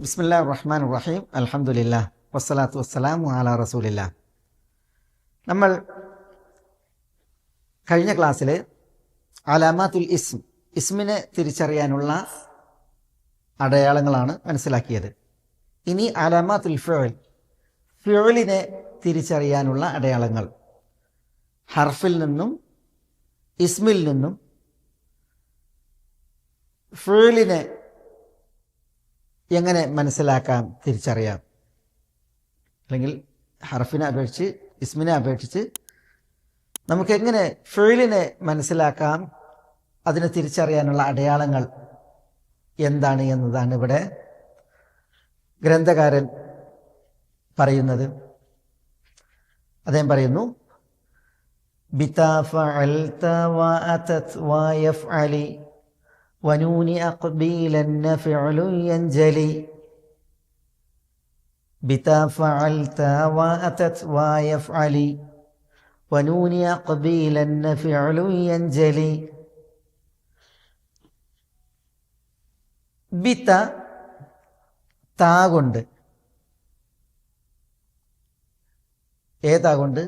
ബിസ്മില്ലാഹിർ റഹ്മാനിർ റഹീം. അൽഹംദുലില്ലാഹ് വസ്സലാത്തു വസ്സലാമു അലാ റസൂലില്ലാഹ്. നമ്മൾ കഴിഞ്ഞ ക്ലാസ്സിൽ അലാമാത്തുൽ ഇസ്മിനെ തിരിച്ചറിയാനുള്ള അടയാളങ്ങളാണ് മനസ്സിലാക്കിയത്. ഇനി അലാമാത്തുൽ ഫിഅലിനെ തിരിച്ചറിയാനുള്ള അടയാളങ്ങൾ, ഹർഫിൽ നിന്നും ഇസ്മിൽ നിന്നും ഫിഅലിനെ എങ്ങനെ മനസ്സിലാക്കാം, തിരിച്ചറിയാം, അല്ലെങ്കിൽ ഹർഫിനെ അപേക്ഷിച്ച് ഇസ്മിനെ അപേക്ഷിച്ച് നമുക്കെങ്ങനെ ഫിഅലിനെ മനസ്സിലാക്കാം, അതിനെ തിരിച്ചറിയാനുള്ള അടയാളങ്ങൾ എന്താണ് എന്നതാണ് ഇവിടെ ഗ്രന്ഥകാരൻ പറയുന്നത്. അദ്ദേഹം പറയുന്നു, ബിതാ ഫഅൽത വഅതത് വയഫ്അലി വനൂനി അഖ്ബീലന്ന ഫിഅലു യൻജലി. ബിതാ ഫഅൽത വഅതത് വയഫ്അലി വനൂനി അഖ്ബീലന്ന ഫിഅലു യൻജലി. ബിത താ കൊണ്ട്, ഏതാ കൊണ്ട്?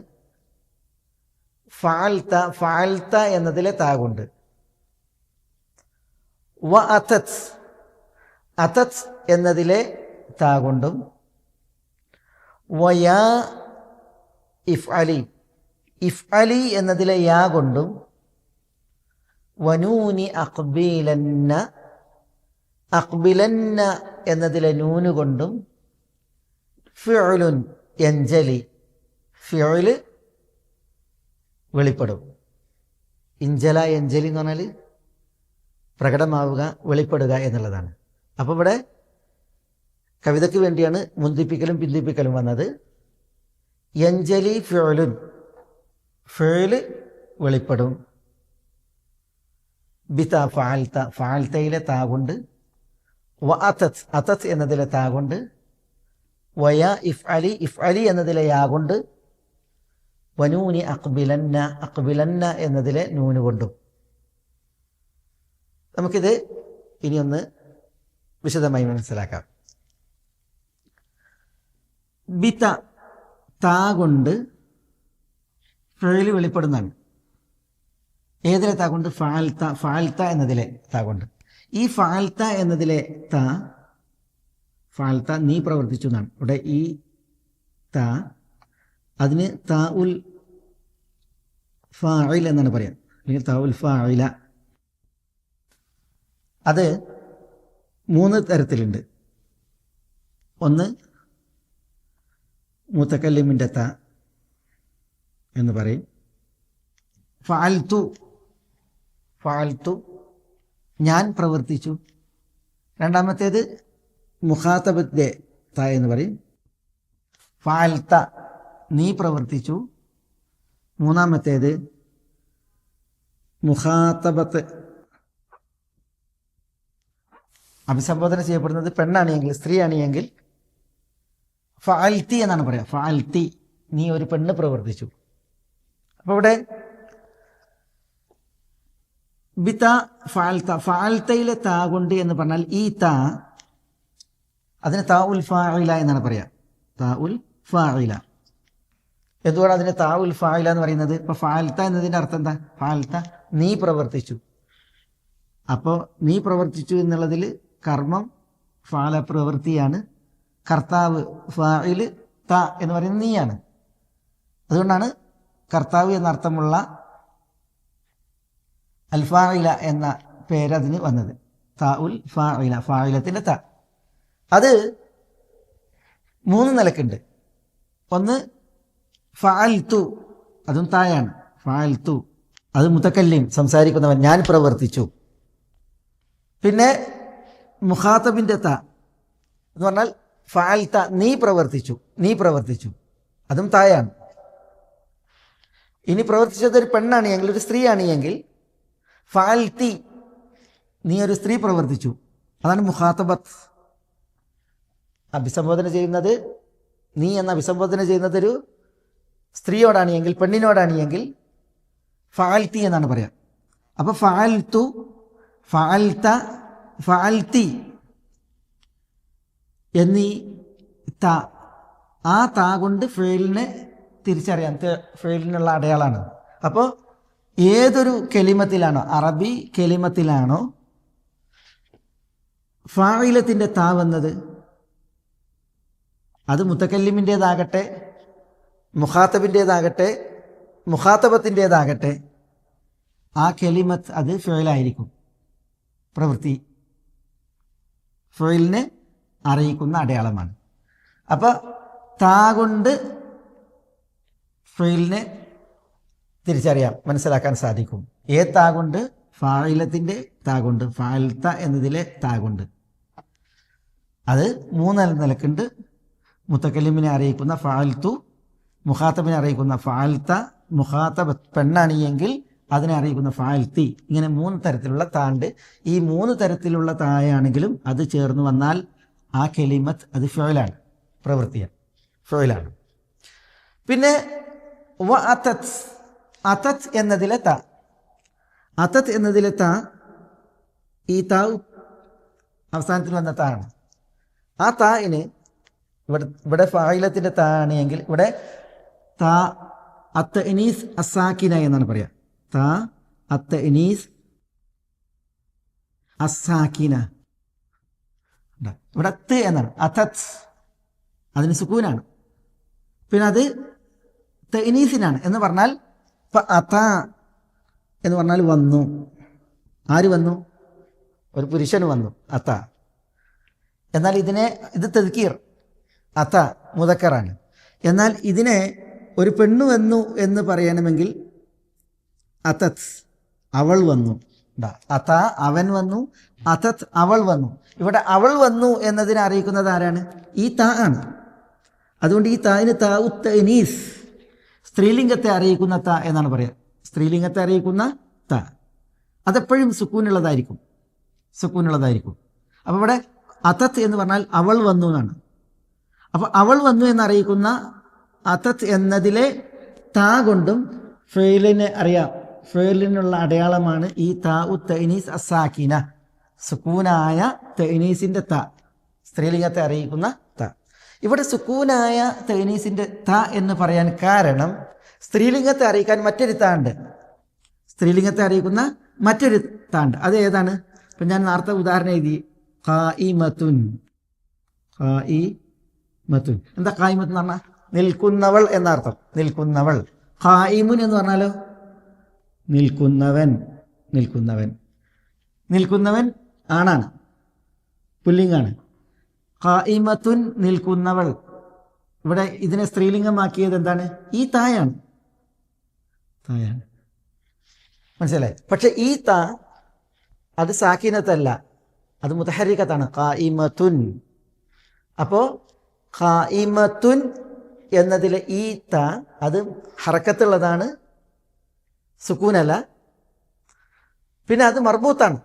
ഫഅൽത എന്നതിലെ താ കൊണ്ട്. അതത് എന്നതിലെ താ കൊണ്ടും, വയാ ഇഫ്അലി എന്നതിലെ യാ കൊണ്ടും, വനൂനി അഖ്ബിലന്ന എന്നതിലെ നൂന് കൊണ്ടും, ഫിഅലുൻ യൻജലി, ഫിഅല് വെളിപ്പെടും. ഇൻജല യൻജലി എന്ന് പറഞ്ഞാൽ പ്രകടമാവുക, വെളിപ്പെടുക എന്നുള്ളതാണ്. അപ്പോൾ ഇവിടെ കവിതയ്ക്ക് വേണ്ടിയാണ് മുന്തിപ്പിക്കലും പിന്തിപ്പിക്കലും വന്നത്. യൻജലി ഫിഅലുൻ, ഫിഅല് വെളിപ്പെടും. ബിതാ ഫഅൽതയിലെ താ കൊണ്ട്, അതത് എന്നതിലെ താ കൊണ്ട്, വയാ ഇഫ്അലി എന്നതിലെ യാ കൊണ്ട്, വനൂനി അഖ്ബിലന്ന എന്നതിലെ നൂന് കൊണ്ടും. നമുക്കിത് ഇനിയൊന്ന് വിശദമായി മനസ്സിലാക്കാം. ബിത താ കൊണ്ട് ഫിഅല് വെളിപ്പെടുന്നതാണ്. ഏതിലെ താ കൊണ്ട്? ഫഅൽത എന്നതിലെ താ കൊണ്ട്. ഈ ഫഅൽത എന്നതിലെ താ, ഫഅൽത നീ പ്രവർത്തിച്ചു എന്നാണ്. ഇവിടെ ഈ താ, അതിന് താഉൽ ഫാഇൽ എന്നാണ് പറയാം, അല്ലെങ്കിൽ താഉൽ ഫാഇല. അത് 3 തരത്തിലുണ്ട്. ഒന്ന് മുതകല്ലിമിന്റെ താ എന്ന് പറയും. ഫഅൽതു ഞാൻ പ്രവർത്തിച്ചു. രണ്ടാമത്തേത് മുഖാതബത്തിന്റെ താ എന്ന് പറയും. ഫഅൽത നീ പ്രവർത്തിച്ചു. മൂന്നാമത്തേത് മുഖാതബത്ത്, അഭിസംബോധന ചെയ്യപ്പെടുന്നത് പെണ്ണാണെങ്കിൽ, സ്ത്രീ ആണെങ്കിൽ ഫഅൽതി എന്നാണ് പറയാം. ഫഅൽതി നീ ഒരു പെണ്ണ് പ്രവർത്തിച്ചു. അപ്പോൾ ഇവിടെ ബിത ഫഅൽതയിലെ താ കൊണ്ട് എന്ന് പറഞ്ഞാൽ ഈ താ, അതിന് താഉൽ ഫാഇല എന്നാണ് പറയാം. താഉൽ ഫാഇല. എന്തുകൊണ്ട് അതിന് താഉൽ ഫാഇല എന്ന് പറയുന്നത്? ഇപ്പൊ ഫഅൽത എന്നതിന്റെ അർത്ഥം എന്താ? ഫഅൽത നീ പ്രവർത്തിച്ചു. അപ്പോൾ നീ പ്രവർത്തിച്ചു എന്നുള്ളതിൽ കർമ്മം ഫഅല പ്രവൃത്തിയാണ്, കർത്താവ് ഫാഇല് ത എന്ന് പറയുന്നത് നീയാണ്. അതുകൊണ്ടാണ് കർത്താവ് എന്നർത്ഥമുള്ള അൽ ഫാഇല എന്ന പേരതിന് വന്നത്. താഉൽ ഫാഇല, ഫാഇലത്തിന്റെ ത. അത് 3 നിലക്കുണ്ട്. ഒന്ന് ഫഅൽതു, അതും തായാണ്. ഫഅൽതു അത് മുതകല്ലിം, സംസാരിക്കുന്നവൻ, ഞാൻ പ്രവർത്തിച്ചു. പിന്നെ മുഖാതബിന്റെ ത എന്ന് പറഞ്ഞാൽ ഫഅൽത നീ പ്രവർത്തിച്ചു, അതും തായാണ്. ഇനി പ്രവർത്തിച്ചത് ഒരു പെണ്ണാണെങ്കിൽ, ഒരു സ്ത്രീ ആണെങ്കിൽ ഫഅൽതി നീ ഒരു സ്ത്രീ പ്രവർത്തിച്ചു, അതാണ് മുഖാതബത്ത്. അഭിസംബോധന ചെയ്യുന്നത്, നീ എന്ന അഭിസംബോധന ചെയ്യുന്നത് ഒരു സ്ത്രീയോടാണെങ്കിൽ, പെണ്ണിനോടാണെങ്കിൽ ഫഅൽതി എന്നാണ് പറയാം. അപ്പോൾ ഫഅൽതു, ഫഅൽത, ഫഅൽതി എന്നീ ത, ആ താ കൊണ്ട് ഫേലിനെ തിരിച്ചറിയാൻ, ഫേലിനുള്ള അടയാളമാണ്. അപ്പോൾ ഏതൊരു കെലിമത്തിലാണോ, അറബി കെലിമത്തിലാണോ ഫായിലത്തിൻ്റെ താ വന്നത്, അത് മുത്തക്കല്ലിമിൻ്റേതാകട്ടെ, മുഖാത്തബിൻ്റേതാകട്ടെ, മുഖാത്തബത്തിൻ്റേതാകട്ടെ, ആ കെലിമത്ത് അത് ഫേലായിരിക്കും. പ്രവൃത്തി ഫേലിനെ അറിയിക്കുന്ന അടയാളമാണ്. അപ്പോൾ താ കൊണ്ട് ഫേലിനെ തിരിച്ചറിയാം, മനസ്സിലാക്കാൻ സാധിക്കും. താ കൊണ്ട്? ഫായിലത്തിൻ്റെ താ കൊണ്ട്, ഫായിൽത്ത എന്നതിലെ താ കൊണ്ട്. അത് മൂന്ന് നിലക്കുണ്ട്. മുത്തക്കല്ലിമിനെ അറിയിക്കുന്ന ഫായിൽത്തു, മുഖാത്തബിനെ അറിയിക്കുന്ന ഫായിൽത്ത, മുഖാത്തബ് പെണ്ണാണിയെങ്കിൽ അതിനെ അറിയിക്കുന്ന ഫായിൽത്തി. ഇങ്ങനെ മൂന്ന് തരത്തിലുള്ള താണ്ട്. ഈ മൂന്ന് തരത്തിലുള്ള തായാണെങ്കിലും അത് ചേർന്ന് വന്നാൽ ആ കെലിമത്ത് അത് ഫിഅലാണ്, പ്രവൃത്തിയാണ്, ഫിഅലാണ്. പിന്നെ വ അതത്, അതത് എന്നതിലെ താ, അതത് എന്നതിലെ താ, ഈ താ അവസാനത്തിൽ വന്ന താ ആണ്. ആ തായിന് ഇവിടെ ഫായിലത്തിൻ്റെ താ ആണെങ്കിൽ ഇവിടെ താ അത്തഇനീസ് അസാക്കിന എന്നാണ് പറയുക. താ അത്തഇനീസ് അസാക്കിന. ഇവിടെ ത് എന്നാണ്, അതത് അതിന് സുക്കൂനാണ്. പിന്നെ അത് തഇനീസിനാണ് എന്ന് പറഞ്ഞാൽ അത എന്ന് പറഞ്ഞാൽ വന്നു. ആര് വന്നു? ഒരു പുരുഷൻ വന്നു, അത. എന്നാൽ ഇത് തദ്കീർ, അത മുദക്കറാണ്. എന്നാൽ ഇതിനെ ഒരു പെണ്ണു വന്നു എന്ന് പറയണമെങ്കിൽ അതത് അവൾ വന്നു. അത അവൻ വന്നു, അതത് അവൾ വന്നു. ഇവിടെ അവൾ വന്നു എന്നതിനെ അറിയിക്കുന്നത് ആരാണ്? ഈ താ ആണ്. അതുകൊണ്ട് ഈ തായിന് താ ഉത്തനീസ്, സ്ത്രീലിംഗത്തെ അറിയിക്കുന്ന താ എന്നാണ് പറയുക. സ്ത്രീലിംഗത്തെ അറിയിക്കുന്ന താ അതെപ്പോഴും സുക്കൂനുള്ളതായിരിക്കും, സുക്കൂനുള്ളതായിരിക്കും. അപ്പോൾ ഇവിടെ അതത് എന്ന് പറഞ്ഞാൽ അവൾ വന്നു എന്നാണ്. അപ്പോൾ അവൾ വന്നു എന്നറിയിക്കുന്ന അതത് എന്നതിലെ താ കൊണ്ടും ഫേലിനെ അറിയാം. ഫേലിനുള്ള അടയാളമാണ് ഈ താ ഉ തൈനീസ് അസാക്കിന, സുക്കൂനായ തൈനീസിൻ്റെ താ, സ്ത്രീലിംഗത്തെ അറിയിക്കുന്ന താ. ഇവിടെ സുക്കൂനായ തൈനീസിൻ്റെ താ എന്ന് പറയാൻ കാരണം സ്ത്രീലിംഗത്തെ അറിയിക്കാൻ മറ്റൊരു താ ഉണ്ട്, സ്ത്രീലിംഗത്തെ അറിയിക്കുന്ന മറ്റൊരു താ ഉണ്ട്. അത് ഏതാണ്? ഇപ്പം ഞാൻ നേരത്തെ ഉദാഹരണം എഴുതി, ഖായിമത്തുൻ. ഖായിമത്തുൻ എന്താ? ഖായിമത്ത് എന്ന് പറഞ്ഞാൽ നിൽക്കുന്നവൾ എന്നർത്ഥം, നിൽക്കുന്നവൾ. ഖായിമുൻ എന്ന് പറഞ്ഞാലോ നിൽക്കുന്നവൻ, നിൽക്കുന്നവൻ. നിൽക്കുന്നവൻ ആണാണ്, പുല്ലിംഗാണ്. ഖായിമത്തുൻ നിൽക്കുന്നവൾ. ഇവിടെ ഇതിനെ സ്ത്രീലിംഗമാക്കിയത് എന്താണ്? ഈ തായാണ്, തായാണ്. മനസ്സിലായി? പക്ഷെ ഈ താ അത് സാക്കിനത്തല്ല, അത് മുതഹരിക്കത്താണ്, ഖായിമത്തുൻ. അപ്പോൾ ഖായിമത്തുൻ എന്നതിലെ ഈ താ അത് ഹറക്കത്തുള്ളതാണ്, സുക്കൂനല്ല. പിന്നെ അത് മർബൂത്താണ്,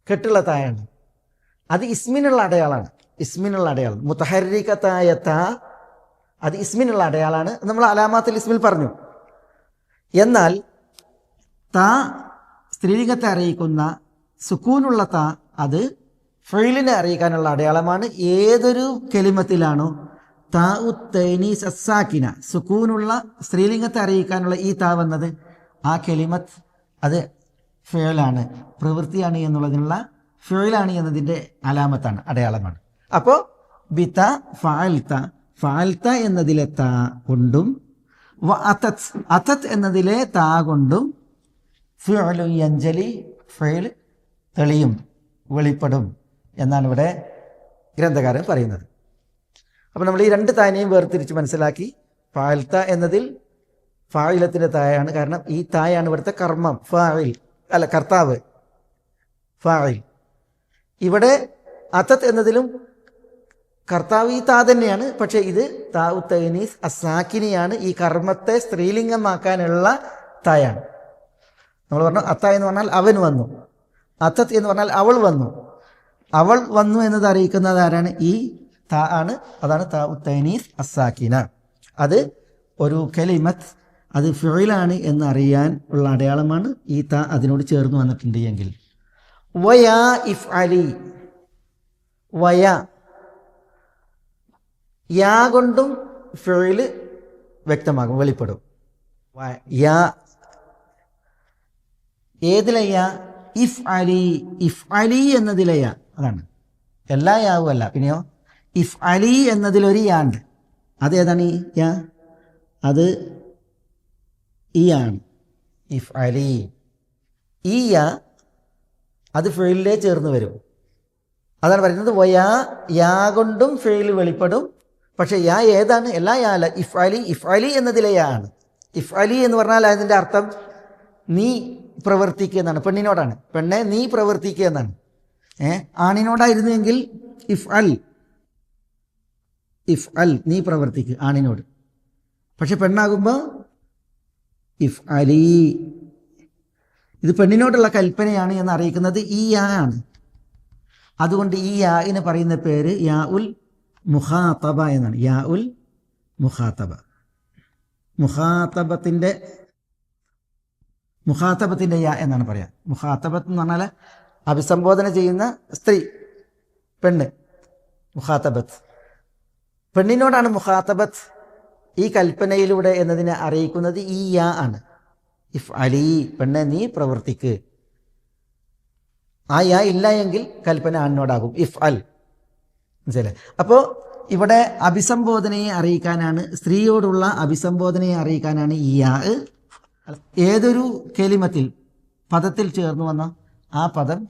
കെട്ടുള്ള തായാണ്. അത് ഇസ്മിനുള്ള അടയാളാണ്, ഇസ്മിനുള്ള അടയാളം. മുതഹരിക്കത്തായ താ അത് ഇസ്മിനുള്ള അടയാളാണ്, നമ്മൾ അലാമാത്തുൽ ഇസ്മിൽ പറഞ്ഞു. എന്നാൽ താ സ്ത്രീലിംഗത്തെ അറിയിക്കുന്ന സുക്കൂനുള്ള താ അത് ഫെയിലിനെ അറിയിക്കാനുള്ള അടയാളമാണ്. ഏതൊരു കെലിമത്തിലാണോ താ ഉ തൈനീസ് അസാക്കിന, സുക്കൂനുള്ള സ്ത്രീലിംഗത്തെ അറിയിക്കാനുള്ള ഈ താ വന്നത്, ആ കെലിമത്ത് അത് ഫെയിലാണ്, പ്രവൃത്തിയാണ് എന്നുള്ളതിനുള്ള ഫെയിലാണ് എന്നതിൻ്റെ അലാമത്താണ്, അടയാളമാണ്. അപ്പോൾ ബിത ഫഅൽത, ഫഅൽത എന്നതിലെ താ കൊണ്ടും വ അതത്, അതത് എന്നതിലെ താ കൊണ്ടും ഫിഅലു യൻജലി, ഫെയിൽ തെളിയും, വെളിപ്പെടും എന്നാണ് ഇവിടെ ഗ്രന്ഥകാരൻ പറയുന്നത്. അപ്പോൾ നമ്മൾ ഈ രണ്ട് താനെയും വേർതിരിച്ച് മനസ്സിലാക്കി. ഫഅൽത എന്നതിൽ ഫായിലത്തിൻ്റെ തായാണ്, കാരണം ഈ തായാണ് ഇവിടുത്തെ കർമ്മം, ഫായിൽ അല്ല കർത്താവ്, ഫായിൽ. ഇവിടെ അതത് എന്നതിലും കർത്താവ് ഈ താ തന്നെയാണ്, പക്ഷേ ഇത് താ ഉ തൈനീസ് അസാക്കിനിയാണ്, ഈ കർമ്മത്തെ സ്ത്രീലിംഗമാക്കാനുള്ള തായാണ്. നമ്മൾ പറഞ്ഞു അത്ത എന്ന് പറഞ്ഞാൽ അവൻ വന്നു, അതത് എന്ന് പറഞ്ഞാൽ അവൾ വന്നു. അവൾ വന്നു എന്നത് അറിയിക്കുന്നത് ആരാണ്? ഈ താ ആണ്. അതാണ് താ ഉ തൈനീസ് അസാക്കിന. അത് ഒരു കലിമത്ത് അത് ഫിഅലാണ് എന്ന് അറിയാൻ ഉള്ള അടയാളമാണ് ഈ താ അതിനോട് ചേർന്ന് വന്നിട്ടുണ്ട് എങ്കിൽ. വയാ ഇഫ് അലി, വയ യാ കൊണ്ടും ഫിഅല് വ്യക്തമാകും, വെളിപ്പെടും. യാ ഏതിലെ യാ? ഇഫ് അലി, ഇഫ് അലി എന്നതിലെ യാ. അതാണ്, എല്ലാ യാവും അല്ല. പിന്നെയോ ഇഫ് അലി എന്നതിലൊരു യാ ഉണ്ട്. അതേതാണ് ഈ യാ? അത് ഈ ആണ്. ഇഫ് അലി, ഈ യാ അത് ഫിഅലിലേ ചേർന്ന് വരും. അതാണ് പറയുന്നത് വയാ, യാ കൊണ്ടും ഫിഅല് വെളിപ്പെടും. പക്ഷെ യാ ഏതാണ്? എല്ലാ യാ അല്ല. ഇഫ് അലി, ഇഫ് അലി എന്നതിലെ യാ ആണ്. ഇഫ് അലി എന്ന് പറഞ്ഞാൽ അതിൻ്റെ അർത്ഥം നീ പ്രവർത്തിക്കുക എന്നാണ്. പെണ്ണിനോടാണ്. പെണ്ണെ നീ പ്രവർത്തിക്കുക എന്നാണ്. ആണിനോടായിരുന്നുവെങ്കിൽ ഇഫ് അൽ, ഇഫ് അൽ നീ പ്രവർത്തിക്കുക ആണിനോട്. പക്ഷെ പെണ്ണാകുമ്പോൾ ഇഫ് അലി, ഇത് പെണ്ണിനോടുള്ള കൽപ്പനയാണ് എന്ന് അറിയിക്കുന്നത് ഈ യാ ആണ്. അതുകൊണ്ട് ഈ യാഇന് പറയുന്ന പേര് യാ ഉൽ മുഖാത്തബ എന്നാണ്. യാ ഉൽ മുഖാത്തബ, മുഖാത്തബത്തിൻ്റെ യാ എന്നാണ് പറയാം. മുഖാത്തബത്ത് എന്ന് പറഞ്ഞാൽ അഭിസംബോധന ചെയ്യുന്ന സ്ത്രീ, പെണ്ണ്. മുഖാത്തബത്ത്, പെണ്ണിനോടാണ് മുഖാത്തബത്ത് ഈ കൽപ്പനയിലൂടെ എന്നതിനെ അറിയിക്കുന്നത് ഈ യാ ആണ്. ഇഫ് അലി, പെണ്ണെ നീ പ്രവർത്തിക്ക്. ആ യാ ഇല്ല എങ്കിൽ കൽപ്പന ആണിനോടാകും, ഇഫ് അൽ. മനസ്സിലായി? അപ്പോൾ ഇവിടെ അഭിസംബോധനയെ അറിയിക്കാനാണ്, സ്ത്രീയോടുള്ള അഭിസംബോധനയെ അറിയിക്കാനാണ് ഈ യാ. ഏതൊരു കെലിമത്തിൽ, പദത്തിൽ ചേർന്ന് വന്ന ആ പദം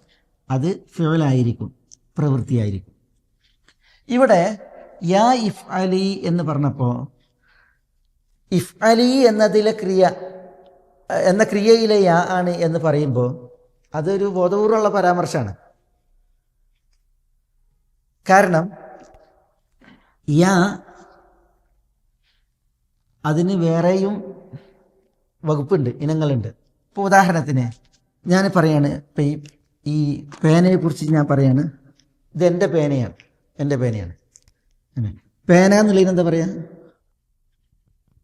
അത് ഫിഅലായിരിക്കും, പ്രവൃത്തിയായിരിക്കും. ഇവിടെ യാ ഇഫ് അലി എന്ന് പറഞ്ഞപ്പോൾ ഇഫ് അലി എന്നതിലെ ക്രിയ എന്ന ക്രിയയിലെ യാ ആണ് എന്ന് പറയുമ്പോൾ അതൊരു ബോധപൂർവമുള്ള പരാമർശമാണ്. കാരണം യാ അതിന് വേറെയും വകുപ്പുണ്ട്, ഇനങ്ങളുണ്ട്. ഇപ്പോൾ ഉദാഹരണത്തിന് ഞാൻ പറയാണ്, ഇപ്പം ഈ പേനയെ കുറിച്ച് ഞാൻ പറയാണ്, ഇത് എൻ്റെ പേനയാണ്, എൻ്റെ പേനയാണ്. പേന എന്നുള്ളതിന് എന്താ പറയുക?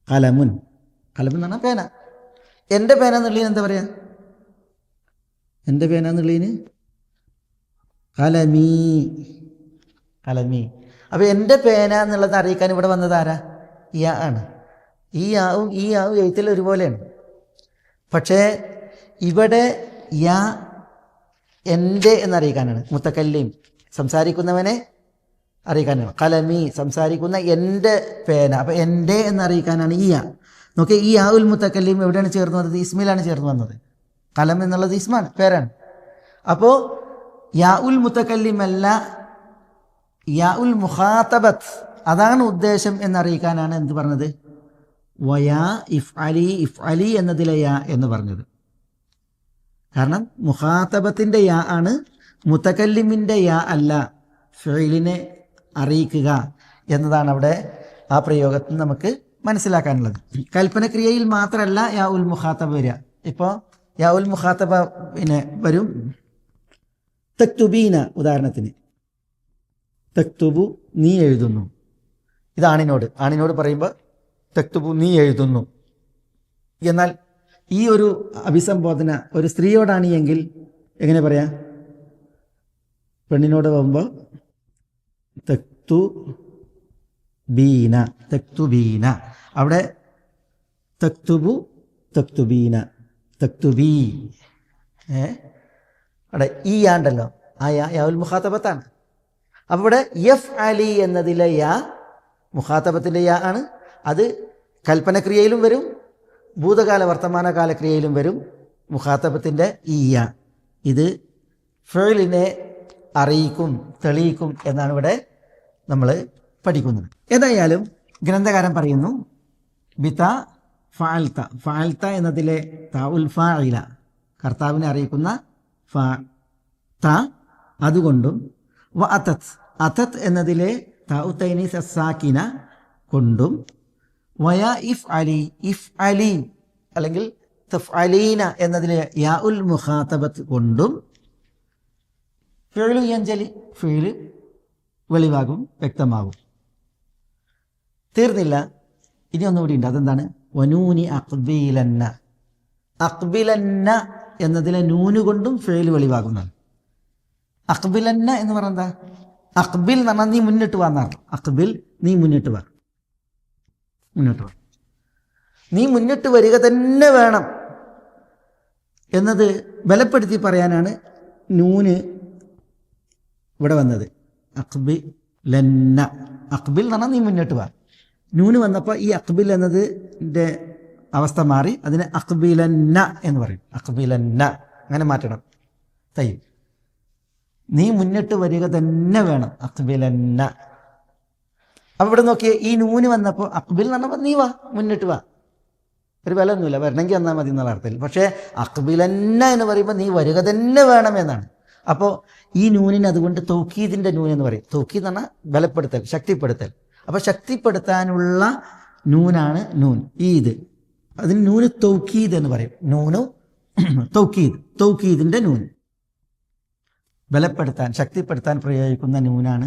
കലമുൻ. കലമുൻ എന്ന് പറഞ്ഞാൽ പേന. എൻ്റെ പേന എന്നുള്ളതിന് എന്താ പറയുക? എൻ്റെ പേന എന്നുള്ളതിന് കലമീ, കലമീ. അപ്പോൾ എൻ്റെ പേന എന്നുള്ളത് അറിയിക്കാൻ ഇവിടെ വന്നത് ആരാ? യാ ആണ്. ഈ യാവും ഈ യാവും എഴുത്തിൽ ഒരുപോലെയാണ്. പക്ഷേ ഇവിടെ യാ എൻ്റെ എന്നറിയിക്കാനാണ്, മുത്തക്കല്ലിം സംസാരിക്കുന്നവനെ അറിയിക്കാനാണ്. കലമി സംസാരിക്കുന്ന എൻ്റെ പേന. അപ്പം എൻ്റെ എന്നറിയിക്കാനാണ് ഈ യാ. നോക്കി, ഈ യാ ഉൽ മുത്തക്കല്ലിം എവിടെയാണ് ചേർന്ന് വന്നത്? ഇസ്മിലാണ് ചേർന്ന് വന്നത്. കലം എന്നുള്ളത് ഇസ്മാണ്, പേരാണ്. അപ്പോൾ യാ ഉൽ മുത്തക്കല്ലിം അല്ല, യാ ഉൽ മുഖാത്തബത്ത്, അതാണ് ഉദ്ദേശം എന്നറിയിക്കാനാണ് എന്ത് പറഞ്ഞത്? Via if Ali, if Ali എന്നതിലെ യാ എന്ന് പറഞ്ഞത്. കാരണം മുഖാത്തബത്തിൻ്റെ യാ ആണ്, മുത്തക്കല്ലിമിൻ്റെ യാ അല്ല. ഫിഅലിനെ അറിയിക്കുക എന്നതാണ് അവിടെ ആ പ്രയോഗത്തിൽ നമുക്ക് മനസ്സിലാക്കാനുള്ളത്. കൽപ്പനക്രിയയിൽ മാത്രമല്ല യാ ഉൽ മുഖാത്തബ വരിക. ഇപ്പോൾ യാ ഉൽ മുഖാത്തബ പിന്നെ വരും തക്തുബീന. ഉദാഹരണത്തിന് തക്തുബു, നീ എഴുതുന്നു. ഇത് ആണിനോട്, ആണിനോട് പറയുമ്പോൾ തക്തുബു, നീ എഴുതുന്നു. എന്നാൽ ഈ ഒരു അഭിസംബോധന ഒരു സ്ത്രീയോടാണ് എങ്കിൽ എങ്ങനെ പറയാം? പെണ്ണിനോട് പോകുമ്പോൾ തക്തുബീന, തക്തുബീന. അവിടെ തക്തുബു, തക്തുബീന, തക്തുബീ. അവിടെ ഈ യാണ്ടല്ലോ, ആ യാവുൽ മുഖാത്തബത്താണ്. അപ്പോൾ ഇവിടെ യഫ് അലി എന്നതിലെ യാ മുഖാത്തബത്തിൻ്റെ യാ ആണ്. അത് കൽപ്പനക്രിയയിലും വരും, ഭൂതകാല വർത്തമാനകാല ക്രിയയിലും വരും. മുഖാത്തബത്തിൻ്റെ ഈ യാ ഇത് ഫിഅലിനെ അറിയിക്കും, തെളിയിക്കും എന്നാണ് ഇവിടെ നമ്മൾ പഠിക്കുന്നത്. ഏതായാലും ഗ്രന്ഥകാരൻ പറയുന്നു ബിത ഫഅൽത, ഫഅൽത എന്നതിലെ താഉൽ ഫാഇല, കർത്താവിനെ അറിയിക്കുന്ന ത അതുകൊണ്ടും, വ അതത്, അതത് എന്നതിലെ താഉ തൈനീസ് സാക്കിന കൊണ്ടും, via if Ali, if Ali അല്ലെങ്കിൽ തഫ്അലീന എന്നതിലെ യാ ഉൽ മുഖാത്തബത്ത് കൊണ്ടും ഫിഅലു യൻജലി, ഫിഅല് വെളിവാകും, വ്യക്തമാകും. തീർന്നില്ല, ഇനി ഒന്നുകൂടി ഉണ്ട്. അതെന്താണ്? വനൂനി അഖ്ബിലന്ന, അഖ്ബിലന്ന എന്നതിലെ നൂന് കൊണ്ടും ഫിഅല് വെളിവാകുന്നതാണ്. അഖ്ബിലന്ന എന്ന് പറഞ്ഞാൽ എന്താ? അഖ്ബിൽ എന്ന് പറഞ്ഞാൽ നീ മുന്നിട്ട് വാ എന്നർത്ഥം. അഖ്ബിൽ നീ മുന്നിട്ട് വാ, മുന്നിട്ട് വാ, നീ മുന്നിട്ട് വരിക തന്നെ വേണം എന്നത് ബലപ്പെടുത്തി പറയാനാണ് നൂന് ഇവിടെ വന്നത്. അഖ്ബിലന്ന, അഖ്ബിൽ എന്ന് പറഞ്ഞാൽ നീ മുന്നിട്ട് വാ. നൂന് വന്നപ്പോൾ ഈ അഖ്ബിൽ എന്നതിൻ്റെ അവസ്ഥ മാറി, അതിനെ അഖ്ബിലന്ന എന്ന് പറയും. അഖ്ബിലന്ന അങ്ങനെ മാറ്റണം. തയ്യും, നീ മുന്നിട്ട് വരിക തന്നെ വേണം. അഖ്ബിലന്ന. അപ്പോൾ ഇവിടെ നോക്കിയേ, ഈ നൂന് വന്നപ്പോൾ അഖ്ബിൽ എന്ന് പറഞ്ഞപ്പോൾ നീ വാ, മുന്നിട്ട് വാ, ഒരു വിലയൊന്നുമില്ല, വരണമെങ്കിൽ വന്നാൽ മതി എന്നുള്ള അർത്ഥത്തിൽ. പക്ഷേ അഖ്ബിലന്ന എന്ന് പറയുമ്പോൾ നീ വരിക തന്നെ വേണമെന്നാണ്. അപ്പോൾ ഈ നൂനിന് അതുകൊണ്ട് തൗക്കീദിൻ്റെ നൂൻ എന്ന് പറയും. തൗക്കീദ് എന്ന് പറഞ്ഞാൽ ബലപ്പെടുത്തൽ, ശക്തിപ്പെടുത്തൽ. അപ്പോൾ ശക്തിപ്പെടുത്താനുള്ള നൂനാണ് നൂൻ. ഈദ്, അതിന് നൂന് തൗക്കീദ് എന്ന് പറയും. നൂനു തൗക്കീദ്, തൗക്കീദിൻ്റെ നൂൻ, ബലപ്പെടുത്താൻ ശക്തിപ്പെടുത്താൻ പ്രയോഗിക്കുന്ന നൂനാണ്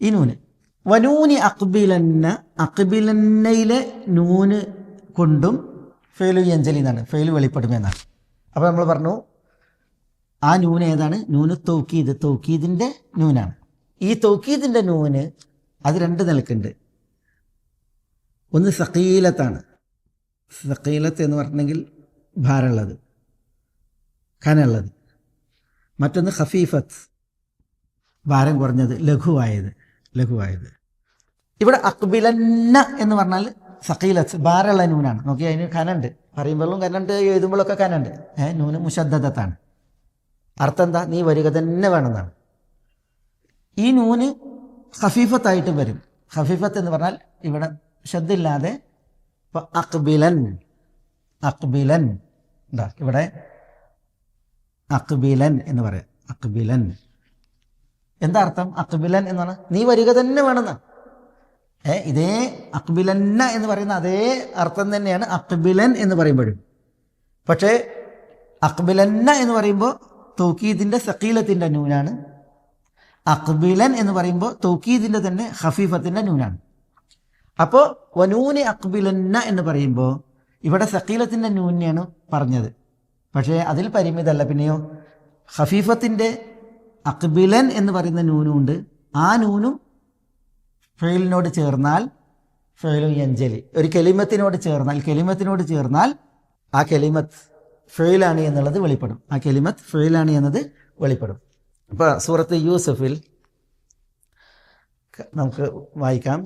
ഈ നൂന്. വനൂനി അഖ്ബിലന്ന, അഖ്ബിലന്നയിലെ നൂന് കൊണ്ടും ഫെയിലു യഞ്ചലി എന്നാണ്, ഫെയില് വെളിപ്പെടുമെന്നാണ്. അപ്പോൾ നമ്മൾ പറഞ്ഞു ആ നൂന് ഏതാണ്? നൂന് തൗക്കീദ്, തൗക്കീദിൻ്റെ നൂനാണ്. ഈ തൗക്കീദിൻ്റെ നൂന് അത് രണ്ട് നിലക്കുണ്ട്. ഒന്ന് സഖീലത്താണ്. സഖീലത്ത് എന്ന് പറഞ്ഞിട്ടുണ്ടെങ്കിൽ ഭാരമുള്ളത്, കനമുള്ളത്. മറ്റൊന്ന് ഖഫീഫത്ത്, ഭാരം കുറഞ്ഞത്, ലഘുവായത്, ലഘുവായത്. ഇവിടെ അഖ്ബിലന്ന എന്ന് പറഞ്ഞാൽ സഖീലത്ത്, ഭാരമുള്ള നൂനാണ്. നോക്കി, അതിന് കനുണ്ട്, പറയുമ്പോഴും കനുണ്ട്, എഴുതുമ്പോഴൊക്കെ കനുണ്ട്. നൂന് മുശദ്ദദത്താണ്. അർത്ഥം എന്താ? നീ വരിക തന്നെ വേണമെന്നാണ്. ഈ നൂന് ഖഫീഫത്തായിട്ടും വരും. ഖഫീഫത്ത് എന്ന് പറഞ്ഞാൽ ഇവിടെ ശബ്ദില്ലാതെ, ഇപ്പോൾ അഖ്ബിലൻ, അഖ്ബിലൻ എന്താ ഇവിടെ അഖ്ബിലൻ എന്ന് പറയാം. അഖ്ബിലൻ എന്താ അർത്ഥം? അഖ്ബിലൻ എന്ന് പറഞ്ഞാൽ നീ വരിക തന്നെ വേണമെന്നാണ്. ഇതേ അഖ്ബിലന്ന എന്ന് പറയുന്ന അതേ അർത്ഥം തന്നെയാണ് അഖ്ബിലൻ എന്ന് പറയുമ്പോഴും. പക്ഷേ അഖ്ബിലന്ന എന്ന് പറയുമ്പോൾ തൗക്കീദിൻ്റെ സഖീലത്തിൻ്റെ നൂനാണ്. അഖ്ബിലൻ എന്ന് പറയുമ്പോൾ തൗക്കീദിൻ്റെ തന്നെ ഖഫീഫത്തിൻ്റെ നൂനാണ്. അപ്പോൾ വനൂനി അഖ്ബിലന്ന എന്ന് പറയുമ്പോൾ ഇവിടെ സഖീലത്തിൻ്റെ നൂനെയാണ് പറഞ്ഞത്. പക്ഷേ അതിൽ പരിമിതമല്ല. പിന്നെയോ ഖഫീഫത്തിൻ്റെ അഖ്ബിലൻ എന്ന് പറയുന്ന നൂനും ഉണ്ട്. ആ നൂനും ഫെയിലിനോട് ചേർന്നാൽ, ഫെയിലു യഞ്ചലി, ഒരു കെലിമത്തിനോട് ചേർന്നാൽ ആ കെലിമത്ത് ഫെയിലാണ് എന്നുള്ളത് വെളിപ്പെടും. ആ കെലിമത്ത് ഫെയിലാണ് എന്നത് വെളിപ്പെടും. ഇപ്പോൾ സൂറത്ത് യൂസുഫിൽ നമുക്ക് വായിക്കാം,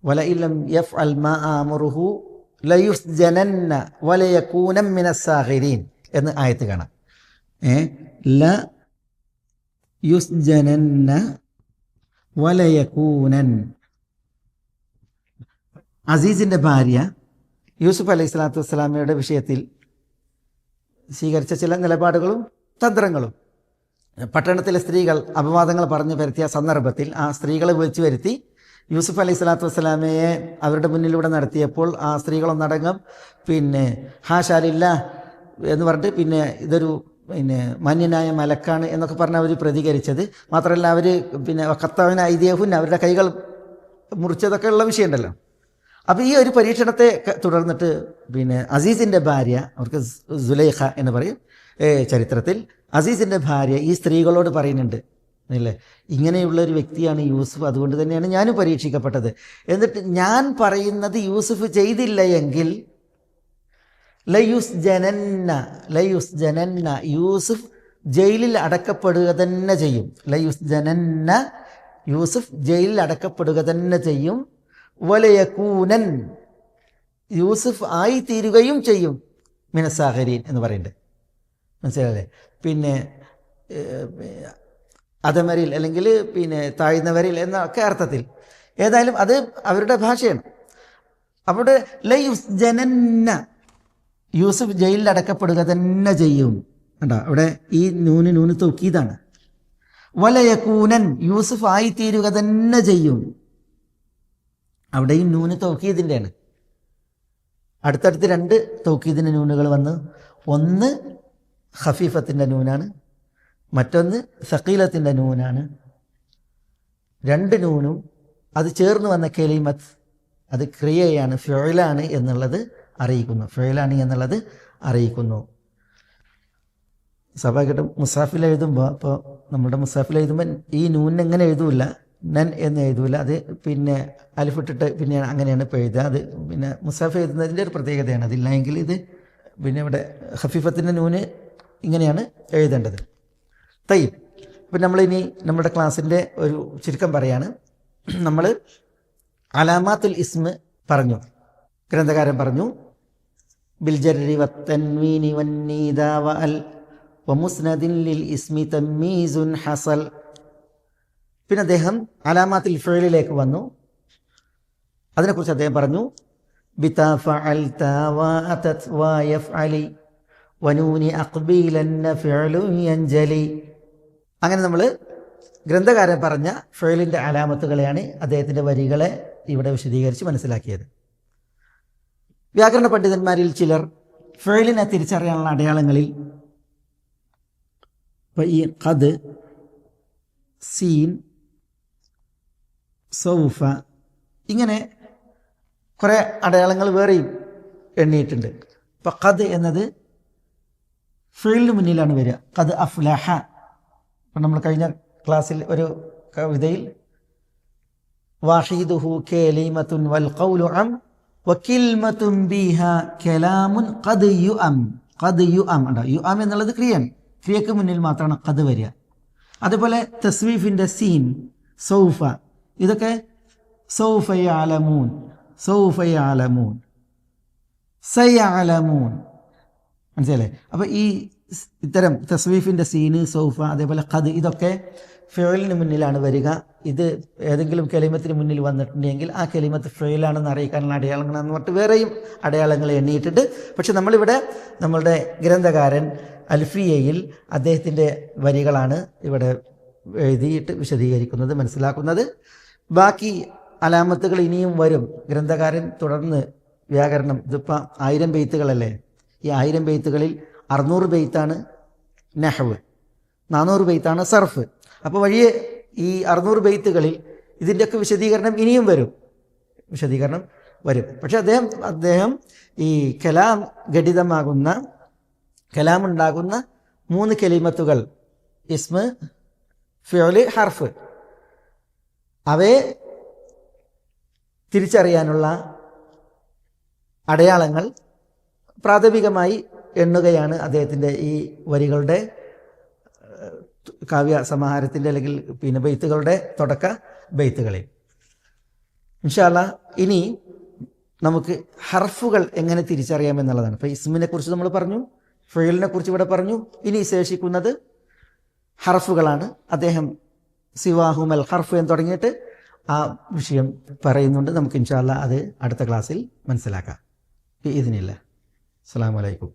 വലഇല്ലം യഫ്അൽ മാ ആമുറുഹു ലയുസ്ജനന്ന വലയകൂന മിനസ്സാഖിരീൻ എന്ന് ആയത്ത് കാണാം. ലയുസ്ജനന്ന വലയകൂനൻ. അസീസിൻ്റെ ഭാര്യ യൂസുഫ് അലൈഹി സ്വലാത്തു വസ്സലാമയുടെ വിഷയത്തിൽ സ്വീകരിച്ച ചില നിലപാടുകളും തന്ത്രങ്ങളും, പട്ടണത്തിലെ സ്ത്രീകൾ അപവാദങ്ങൾ പറഞ്ഞു വരുത്തിയ സന്ദർഭത്തിൽ ആ സ്ത്രീകളെ വിളിച്ചു വരുത്തി യൂസുഫ് അലൈഹി സ്വലാത്തു വസ്സലാമയെ അവരുടെ മുന്നിലൂടെ നടത്തിയപ്പോൾ ആ സ്ത്രീകളൊന്നടങ്കം ഹാഷാലില്ല എന്ന് പറഞ്ഞിട്ട് ഇതൊരു മാന്യനായ മലക്കാണ് എന്നൊക്കെ പറഞ്ഞ് അവർ പ്രതികരിച്ചത്. മാത്രമല്ല അവർ കത്തവന ഐതിഹ്യഹുൻ, അവരുടെ കൈകൾ മുറിച്ചതൊക്കെ ഉള്ള വിഷയമുണ്ടല്ലോ. അപ്പോൾ ഈ ഒരു പരീക്ഷണത്തെ തുടർന്നിട്ട് അസീസിൻ്റെ ഭാര്യ, അവർക്ക് സുലൈഖ എന്ന് പറയും ചരിത്രത്തിൽ, അസീസിൻ്റെ ഭാര്യ ഈ സ്ത്രീകളോട് പറയുന്നുണ്ട്, അല്ലേ, ഇങ്ങനെയുള്ളൊരു വ്യക്തിയാണ് യൂസുഫ്, അതുകൊണ്ട് തന്നെയാണ് ഞാനും പരീക്ഷിക്കപ്പെട്ടത്. എന്നിട്ട് ഞാൻ പറയുന്നത് യൂസുഫ് ചെയ്തില്ല എങ്കിൽ ലയുസ്ജനന്ന, യൂസുഫ് ജയിലിൽ അടക്കപ്പെടുക തന്നെ ചെയ്യും. ലയുസ്ജനന്ന, യൂസുഫ് ജയിലിൽ അടക്കപ്പെടുക തന്നെ ചെയ്യും. വലയകൂനൻ, യൂസുഫ് ആയിത്തീരുകയും ചെയ്യും. മിനസ്സാഖിരീൻ എന്ന് പറയുന്നുണ്ട്, മനസ്സിലല്ലേ. അധമരിൽ അല്ലെങ്കിൽ താഴ്ന്നവരിൽ എന്നൊക്കെ അർത്ഥത്തിൽ. ഏതായാലും അത് അവരുടെ ഭാഷയാണ്. അവിടെ ലയുസ്ജനന്ന, യൂസുഫ് ജയിലിൽ അടക്കപ്പെടുക തന്നെ ചെയ്യും. കണ്ടോ, അവിടെ ഈ നൂന് തൗക്കീദാണ്. വലയകൂനൻ, യൂസുഫ് ആയിത്തീരുക തന്നെ ചെയ്യും. അവിടെയും നൂന് തൗക്കീദിൻ്റെയാണ്. അടുത്തടുത്ത് രണ്ട് തൗക്കീദിൻ്റെ നൂനുകൾ വന്ന്, ഒന്ന് ഖഫീഫത്തിൻ്റെ നൂനാണ്, മറ്റൊന്ന് സഖീലത്തിൻ്റെ നൂനാണ്. രണ്ട് നൂനും അത് ചേർന്ന് വന്ന കെലിമത്ത് അത് ക്രിയയാണ്, ഫിഅലാണ് എന്നുള്ളത് അറിയിക്കുന്നു. സ്വാഭാവികമായിട്ടും മുസാഫിൽ എഴുതുമ്പോൾ അപ്പോൾ നമ്മുടെ മുസാഫിൽ എഴുതുമ്പോൾ ഈ നൂൻ എങ്ങനെ എഴുതൂല, നൻ എന്ന് എഴുതൂല, അത് പിന്നെ അലിഫിട്ടിട്ട് പിന്നെ അങ്ങനെയാണ് ഇപ്പോൾ എഴുതുക. അത് പിന്നെ മുസാഫ് എഴുതുന്നതിൻ്റെ ഒരു പ്രത്യേകതയാണ്. അതില്ലെങ്കിൽ ഇത് പിന്നെ ഇവിടെ ഖഫീഫത്തിൻ്റെ നൂന് ഇങ്ങനെയാണ് എഴുതേണ്ടത്. തയ്യബ്. അപ്പം നമ്മളിനി നമ്മുടെ ക്ലാസ്സിൻ്റെ ഒരു ചുരുക്കം പറയാണ്. നമ്മൾ അലാമാത്തുൽ ഇസ്മ് പറഞ്ഞു, ഗ്രന്ഥകാരൻ പറഞ്ഞു ബിൽജർരി വത്തൻവീനി വന്നീദ വഅൽ വമുസ്നദിൻ ലിൽ ഇസ്മി തമ്മീസുൻ ഹസൽ. പിന്നെ അദ്ദേഹം അലാമാത്തുൽ ഫിഅലിലേക്ക് വന്നു. അതിനെക്കുറിച്ച് അദ്ദേഹം പറഞ്ഞു ബിതാ ഫഅൽത വഅതത് വയഫ്അലി വനൂനി അഖ്ബീലന്ന ഫിഅലുൻ യൻജലി. അങ്ങനെ നമ്മൾ ഗ്രന്ഥകാരൻ പറഞ്ഞ ഫിഅലിൻ്റെ അലാമത്തുകളെയാണ് അദ്ദേഹത്തിൻ്റെ വരികളെ ഇവിടെ വിശദീകരിച്ച് മനസ്സിലാക്കിയത്. വ്യാകരണ പണ്ഡിതന്മാരിൽ ചിലർ ഫിഅലിനെ തിരിച്ചറിയാനുള്ള അടയാളങ്ങളിൽ ഈ ഖദ്, സീൻ, സൗഫ ഇങ്ങനെ കുറേ അടയാളങ്ങൾ വേറെയും എണ്ണിയിട്ടുണ്ട്. ഇപ്പം ഖദ് എന്നത് ഫിഅലിന് മുന്നിലാണ് വരിക. ഖദ് അഫ്ലഹ. ഇപ്പം നമ്മൾ കഴിഞ്ഞ ക്ലാസ്സിൽ ഒരു കവിതയിൽ വാഹിദുഹു കലിമത്തുൻ വൽ ഖൗലു അം വകിൽമത്തുൻ ബിഹാ കലാമുൻ ഖദ് യുഅം. ഖദ് യുഅം ഉണ്ടോ? യുഅം എന്നുള്ളത് ക്രിയയാണ്. ക്രിയക്ക് മുന്നിൽ മാത്രമാണ് ഖദ് വരിക. അതുപോലെ തസ്വീഫിൻ്റെ സീൻ, സൗഫ, ഇതൊക്കെ സൗഫ യഅലമൂൻ, സൗഫ യഅലമൂൻ, സയഅലമൂൻ. മനസ്സിലല്ലേ? അപ്പോൾ ഈ ഇത്തരം തസ്വീഫിൻ്റെ സീന്, സൗഫ, അതേപോലെ ഖദ് ഇതൊക്കെ ഫിഅലിന് മുന്നിലാണ് വരിക. ഇത് ഏതെങ്കിലും കലിമത്തിന് മുന്നിൽ വന്നിട്ടുണ്ടെങ്കിൽ ആ കലിമത്ത് ഫിഅലാണെന്ന് അറിയിക്കാനുള്ള അടയാളങ്ങളെന്ന് പറഞ്ഞിട്ട് വേറെയും അടയാളങ്ങൾ എണ്ണിയിട്ടുണ്ട്. പക്ഷെ നമ്മളിവിടെ നമ്മളുടെ ഗ്രന്ഥകാരൻ അൽഫിയയിൽ അദ്ദേഹത്തിൻ്റെ വരികളാണ് ഇവിടെ എഴുതിയിട്ട് വിശദീകരിക്കുന്നത്, മനസ്സിലാക്കുന്നത്. ബാക്കി അലാമത്തുകൾ ഇനിയും വരും. ഗ്രന്ഥകാരൻ തുടർന്ന് വ്യാകരണം, ഇതിപ്പോൾ 1000 ബെയ്ത്തുകളല്ലേ, ഈ 1000 ബെയ്ത്തുകളിൽ 600 ബെയ്ത്താണ് നഹ്വ്, 400 ബെയ്ത്താണ് സർഫ്. അപ്പോൾ വഴിയെ ഈ 600 ബെയ്ത്തുകളിൽ ഇതിൻ്റെയൊക്കെ വിശദീകരണം ഇനിയും വരും, വിശദീകരണം വരും. പക്ഷെ അദ്ദേഹം ഈ കലാം ഘടിതമാകുന്ന, കലാമുണ്ടാകുന്ന 3 കലിമത്തുകൾ ഇസ്മ്, ഫിഅല്, ഹർഫ്, അവയെ തിരിച്ചറിയാനുള്ള അടയാളങ്ങൾ പ്രാഥമികമായി എണ്ണുകയാണ് അദ്ദേഹത്തിൻ്റെ ഈ വരികളുടെ കാവ്യ സമാഹാരത്തിൻ്റെ അല്ലെങ്കിൽ പിന്നെ ബെയ്ത്തുകളുടെ തുടക്ക ബെയ്ത്തുകളിൽ. ഇൻഷാ അല്ലാഹ് ഇനി നമുക്ക് ഹർഫുകൾ എങ്ങനെ തിരിച്ചറിയാമെന്നുള്ളതാണ്. ഇപ്പോൾ ഇസ്മിനെ കുറിച്ച് നമ്മൾ പറഞ്ഞു, ഫിഅലിനെ കുറിച്ച് ഇവിടെ പറഞ്ഞു. ഇനി ശേഷിക്കുന്നത് ഹർഫുകളാണ്. അദ്ദേഹം സിവാഹുമൽ ഹർഫ് എന്ന് തുടങ്ങിയിട്ട് ആ വിഷയം പറയുന്നുണ്ട്. നമുക്ക് ഇൻഷാ അല്ലാഹ് അത് അടുത്ത ക്ലാസ്സിൽ മനസ്സിലാക്കാം. ഇതിനില്ല. അസ്സലാമു അലൈക്കും.